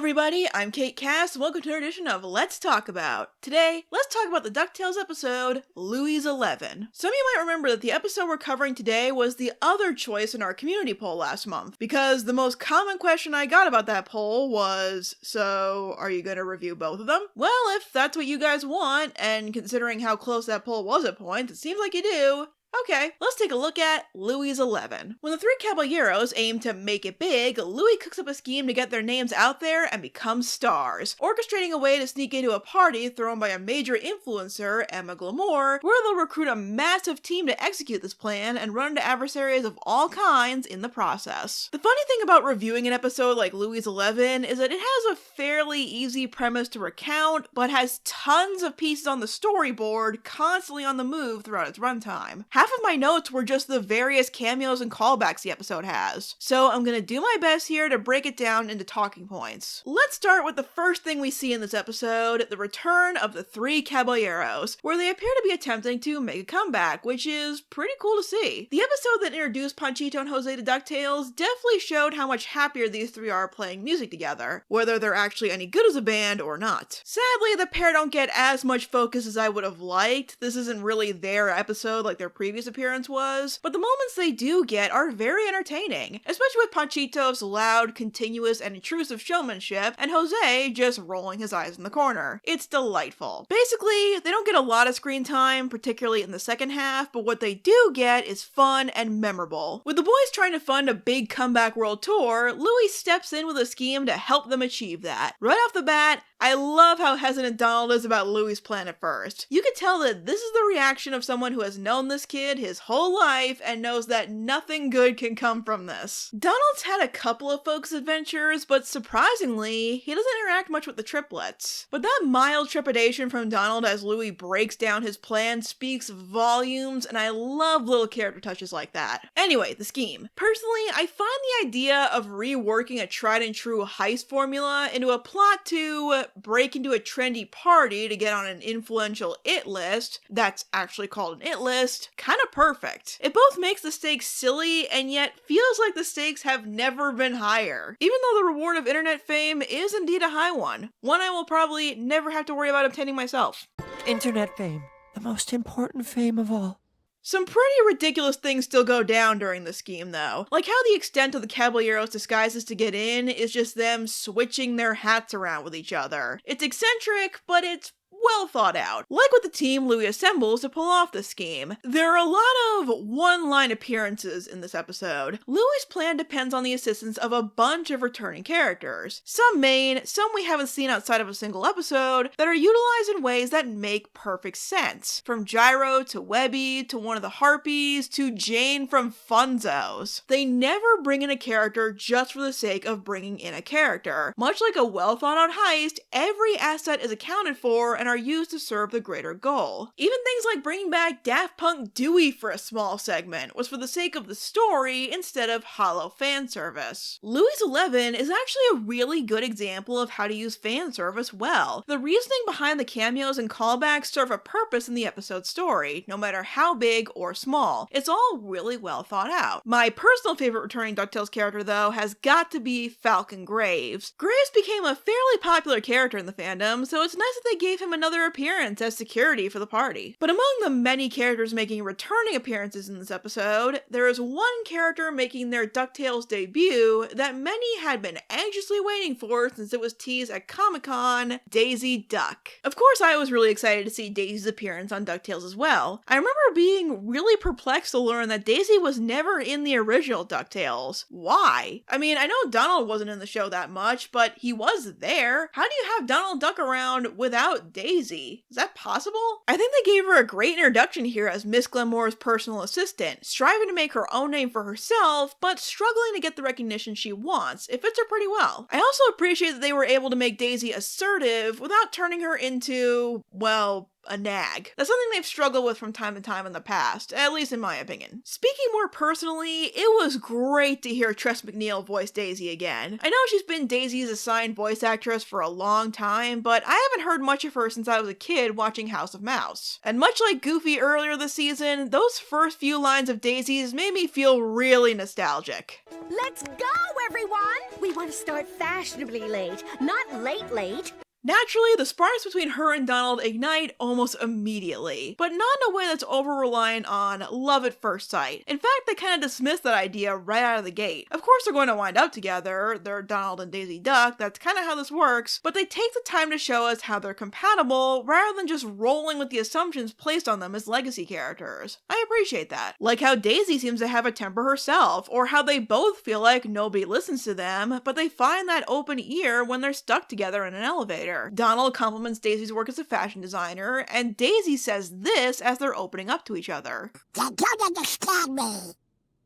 everybody, I'm Kate Cass, welcome to our edition of Let's Talk About. Today, let's talk about the Ducktales episode, Louie's 11. Some of you might remember that the episode we're covering today was the other choice in our community poll last month, because the most common question I got about that poll was, so, are you going to review both of them? Well, if that's what you guys want, and considering how close that poll was at points, it seems like you do. Okay, let's take a look at Louie's 11. When the three caballeros aim to make it big, Louie cooks up a scheme to get their names out there and become stars, orchestrating a way to sneak into a party thrown by a major influencer, Emma Glamour, where they'll recruit a massive team to execute this plan and run into adversaries of all kinds in the process. The funny thing about reviewing an episode like Louie's 11 is that it has a fairly easy premise to recount, but has tons of pieces on the storyboard constantly on the move throughout its runtime. Half of my notes were just the various cameos and callbacks the episode has, so I'm gonna do my best here to break it down into talking points. Let's start with the first thing we see in this episode, the return of the three caballeros, where they appear to be attempting to make a comeback, which is pretty cool to see. The episode that introduced Panchito and Jose to DuckTales definitely showed how much happier these three are playing music together, whether they're actually any good as a band or not. Sadly, the pair don't get as much focus as I would have liked. This isn't really their episode like their previous appearance was, but the moments they do get are very entertaining, especially with Panchito's loud, continuous, and intrusive showmanship, and Jose just rolling his eyes in the corner. It's delightful. Basically, they don't get a lot of screen time, particularly in the second half, but what they do get is fun and memorable. With the boys trying to fund a big comeback world tour, Louie steps in with a scheme to help them achieve that. Right off the bat, I love how hesitant Donald is about Louie's plan at first. You can tell that this is the reaction of someone who has known this kid his whole life and knows that nothing good can come from this. Donald's had a couple of focus adventures, but surprisingly, he doesn't interact much with the triplets. But that mild trepidation from Donald as Louie breaks down his plan speaks volumes, and I love little character touches like that. Anyway, the scheme. Personally, I find the idea of reworking a tried and true heist formula into a plot to break into a trendy party to get on an influential it list, that's actually called an it list, kind of perfect. It both makes the stakes silly and yet feels like the stakes have never been higher, even though the reward of internet fame is indeed a high one I will probably never have to worry about obtaining myself. Internet fame, the most important fame of all. Some pretty ridiculous things still go down during the scheme, though. Like how the extent of the Caballeros' disguises to get in is just them switching their hats around with each other. It's eccentric, but it's well thought out. Like with the team Louie assembles to pull off this scheme. There are a lot of one-line appearances in this episode. Louie's plan depends on the assistance of a bunch of returning characters. Some main, some we haven't seen outside of a single episode, that are utilized in ways that make perfect sense. From Gyro to Webby to one of the Harpies to Jane from Funzo's. They never bring in a character just for the sake of bringing in a character. Much like a well-thought-out heist, every asset is accounted for and are used to serve the greater goal. Even things like bringing back Daft Punk Dewey for a small segment was for the sake of the story instead of hollow fan service. Louie's 11 is actually a really good example of how to use fan service well. The reasoning behind the cameos and callbacks serve a purpose in the episode's story, no matter how big or small. It's all really well thought out. My personal favorite returning DuckTales character, though, has got to be Falcon Graves. Graves became a fairly popular character in the fandom, so it's nice that they gave him another appearance as security for the party. But among the many characters making returning appearances in this episode, there is one character making their DuckTales debut that many had been anxiously waiting for since it was teased at Comic-Con, Daisy Duck. Of course, I was really excited to see Daisy's appearance on DuckTales as well. I remember being really perplexed to learn that Daisy was never in the original DuckTales. Why? I mean, I know Donald wasn't in the show that much, but he was there. How do you have Donald Duck around without Daisy? Is that possible? I think they gave her a great introduction here as Miss Glamour's personal assistant, striving to make her own name for herself, but struggling to get the recognition she wants. It fits her pretty well. I also appreciate that they were able to make Daisy assertive without turning her into, well, a nag. That's something they've struggled with from time to time in the past, at least in my opinion. Speaking more personally, it was great to hear Tress MacNeille voice Daisy again. I know she's been Daisy's assigned voice actress for a long time, but I haven't heard much of her since I was a kid watching House of Mouse. And much like Goofy earlier this season, those first few lines of Daisy's made me feel really nostalgic. Let's go, everyone! We want to start fashionably late, not late. Naturally, the sparks between her and Donald ignite almost immediately, but not in a way that's over-reliant on love at first sight. In fact, they kind of dismiss that idea right out of the gate. Of course they're going to wind up together, they're Donald and Daisy Duck, that's kind of how this works, but they take the time to show us how they're compatible rather than just rolling with the assumptions placed on them as legacy characters. I appreciate that. Like how Daisy seems to have a temper herself, or how they both feel like nobody listens to them, but they find that open ear when they're stuck together in an elevator. Donald compliments Daisy's work as a fashion designer, and Daisy says this as they're opening up to each other. You don't understand me.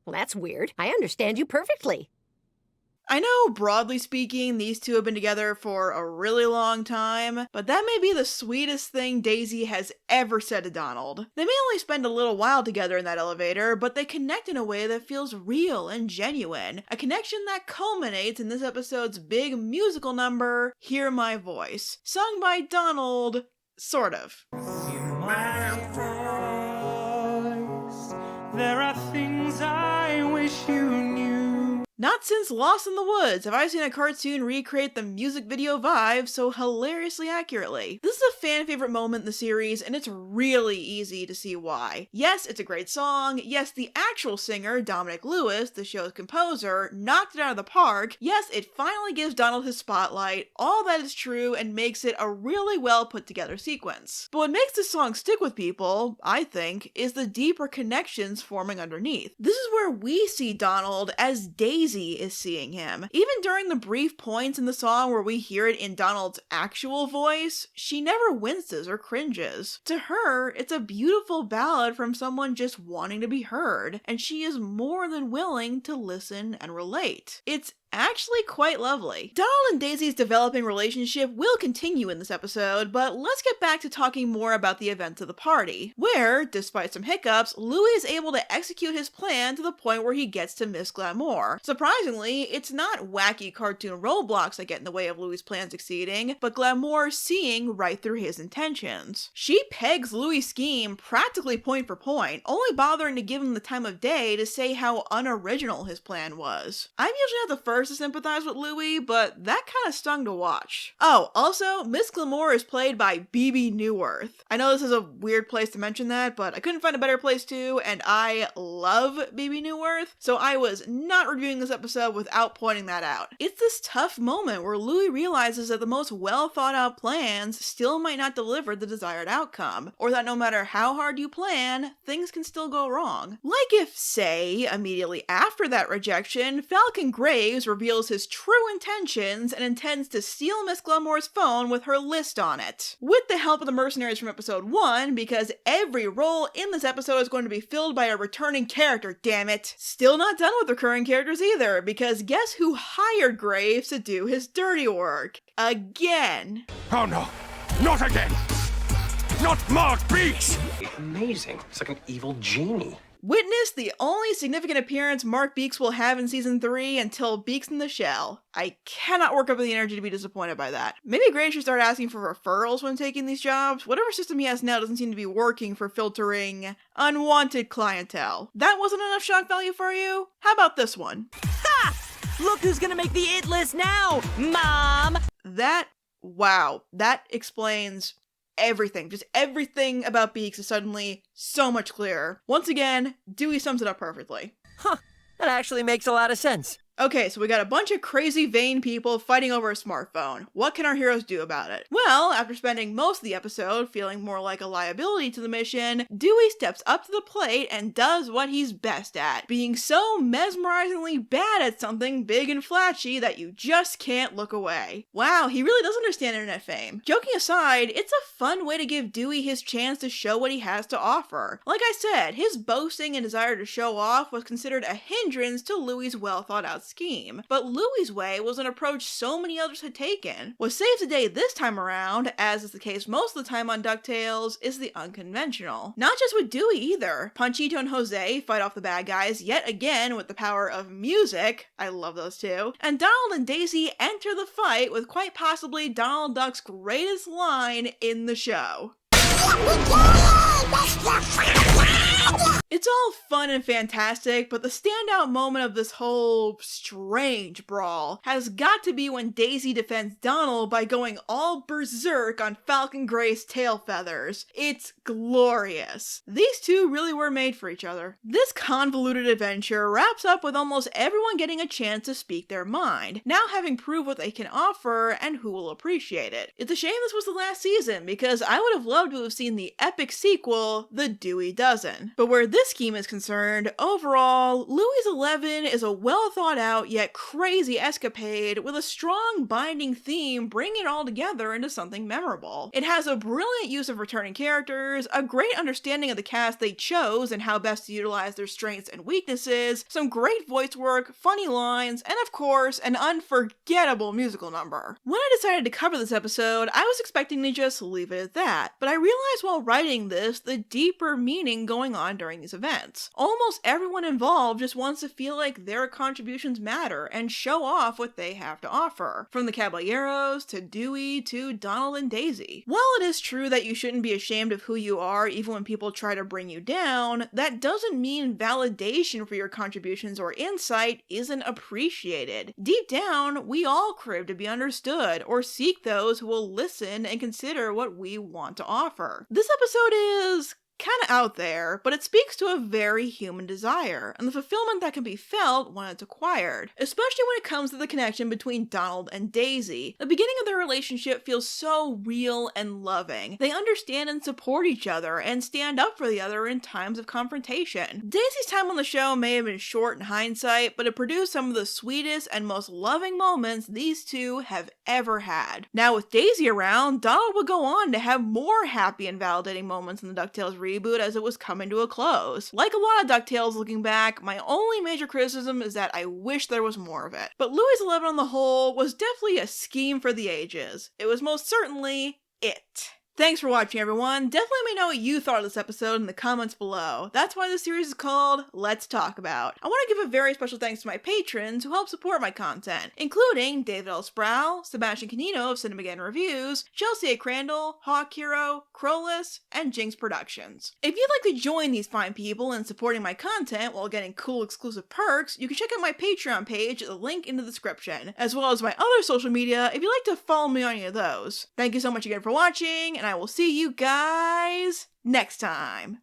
Well, that's weird. I understand you perfectly. I know, broadly speaking, these two have been together for a really long time, but that may be the sweetest thing Daisy has ever said to Donald. They may only spend a little while together in that elevator, but they connect in a way that feels real and genuine. A connection that culminates in this episode's big musical number, Hear My Voice, sung by Donald, sort of. Hear my voice. There are things I wish you knew. Not since Lost in the Woods have I seen a cartoon recreate the music video vibe so hilariously accurately. This is a fan favorite moment in the series, and it's really easy to see why. Yes, it's a great song. Yes, the actual singer, Dominic Lewis, the show's composer, knocked it out of the park. Yes, it finally gives Donald his spotlight. All that is true and makes it a really well put together sequence. But what makes this song stick with people, I think, is the deeper connections forming underneath. This is where we see Donald as Daisy is seeing him. Even during the brief points in the song where we hear it in Donald's actual voice, she never winces or cringes. To her, it's a beautiful ballad from someone just wanting to be heard, and she is more than willing to listen and relate. It's actually quite lovely. Donald and Daisy's developing relationship will continue in this episode, but let's get back to talking more about the events of the party, where, despite some hiccups, Louie is able to execute his plan to the point where he gets to Miss Glamour. Surprisingly, it's not wacky cartoon roadblocks that get in the way of Louie's plan succeeding, but Glamour seeing right through his intentions. She pegs Louie's scheme practically point for point, only bothering to give him the time of day to say how unoriginal his plan was. I'm usually not the first to sympathize with Louie, but that kind of stung to watch. Oh, also, Miss Glamour is played by BB Newirth. I know this is a weird place to mention that, but I couldn't find a better place to, and I love BB Newirth, so I was not reviewing this episode without pointing that out. It's this tough moment where Louie realizes that the most well thought out plans still might not deliver the desired outcome, or that no matter how hard you plan, things can still go wrong. Like if, say, immediately after that rejection, Falcon Graves reveals his true intentions and intends to steal Miss Glamour's phone with her list on it. With the help of the mercenaries from episode 1, because every role in this episode is going to be filled by a returning character, damn it. Still not done with recurring characters either, because guess who hired Graves to do his dirty work? Again. Oh no, not again! Not Mark Beeks! Amazing. It's like an evil genie. Witness the only significant appearance Mark Beeks will have in season 3 until Beeks in the Shell. I cannot work up the energy to be disappointed by that. Maybe Gray should start asking for referrals when taking these jobs. Whatever system he has now doesn't seem to be working for filtering unwanted clientele. That wasn't enough shock value for you? How about this one? Ha! Look who's gonna make the it list now, Mom! Wow, that explains everything. Just everything about Beeks is suddenly so much clearer. Once again, Dewey sums it up perfectly. Huh, that actually makes a lot of sense. Okay, so we got a bunch of crazy vain people fighting over a smartphone. What can our heroes do about it? Well, after spending most of the episode feeling more like a liability to the mission, Dewey steps up to the plate and does what he's best at, being so mesmerizingly bad at something big and flashy that you just can't look away. Wow, he really does understand internet fame. Joking aside, it's a fun way to give Dewey his chance to show what he has to offer. Like I said, his boasting and desire to show off was considered a hindrance to Louie's well thought out scheme, but Louie's way was an approach so many others had taken. What saves the day this time around, as is the case most of the time on DuckTales, is the unconventional. Not just with Dewey either. Panchito and Jose fight off the bad guys yet again with the power of music. I love those two. And Donald and Daisy enter the fight with quite possibly Donald Duck's greatest line in the show. It's all fun and fantastic, but the standout moment of this whole strange brawl has got to be when Daisy defends Donald by going all berserk on Falcon Gray's tail feathers. It's glorious. These two really were made for each other. This convoluted adventure wraps up with almost everyone getting a chance to speak their mind, now having proved what they can offer and who will appreciate it. It's a shame this was the last season, because I would have loved to have seen the epic sequel, The Dewey Dozen. But where this scheme is concerned, overall, Louie's 11 is a well thought out yet crazy escapade with a strong binding theme bringing it all together into something memorable. It has a brilliant use of returning characters, a great understanding of the cast they chose and how best to utilize their strengths and weaknesses, some great voice work, funny lines, and of course, an unforgettable musical number. When I decided to cover this episode, I was expecting to just leave it at that, but I realized while writing this the deeper meaning going on during these events. Almost everyone involved just wants to feel like their contributions matter and show off what they have to offer. From the Caballeros, to Dewey, to Donald and Daisy. While it is true that you shouldn't be ashamed of who you are even when people try to bring you down, that doesn't mean validation for your contributions or insight isn't appreciated. Deep down, we all crave to be understood or seek those who will listen and consider what we want to offer. This episode is kind of out there, but it speaks to a very human desire and the fulfillment that can be felt when it's acquired, especially when it comes to the connection between Donald and Daisy. The beginning of their relationship feels so real and loving. They understand and support each other and stand up for the other in times of confrontation. Daisy's time on the show may have been short in hindsight, but it produced some of the sweetest and most loving moments these two have ever had. Now with Daisy around, Donald would go on to have more happy and validating moments in the DuckTales reboot as it was coming to a close. Like a lot of DuckTales looking back, my only major criticism is that I wish there was more of it. But Louie's 11 on the whole was definitely a scheme for the ages. It was most certainly it. Thanks for watching, everyone. Definitely let me know what you thought of this episode in the comments below. That's why this series is called Let's Talk About. I want to give a very special thanks to my patrons who help support my content, including David L. Sproul, Sebastian Canino of Cinemageddon Reviews, Chelsea A. Crandall, Hawk Hero, Crowless, and Jinx Productions. If you'd like to join these fine people in supporting my content while getting cool exclusive perks, you can check out my Patreon page at the link in the description, as well as my other social media if you'd like to follow me on any of those. Thank you so much again for watching, and I will see you guys next time.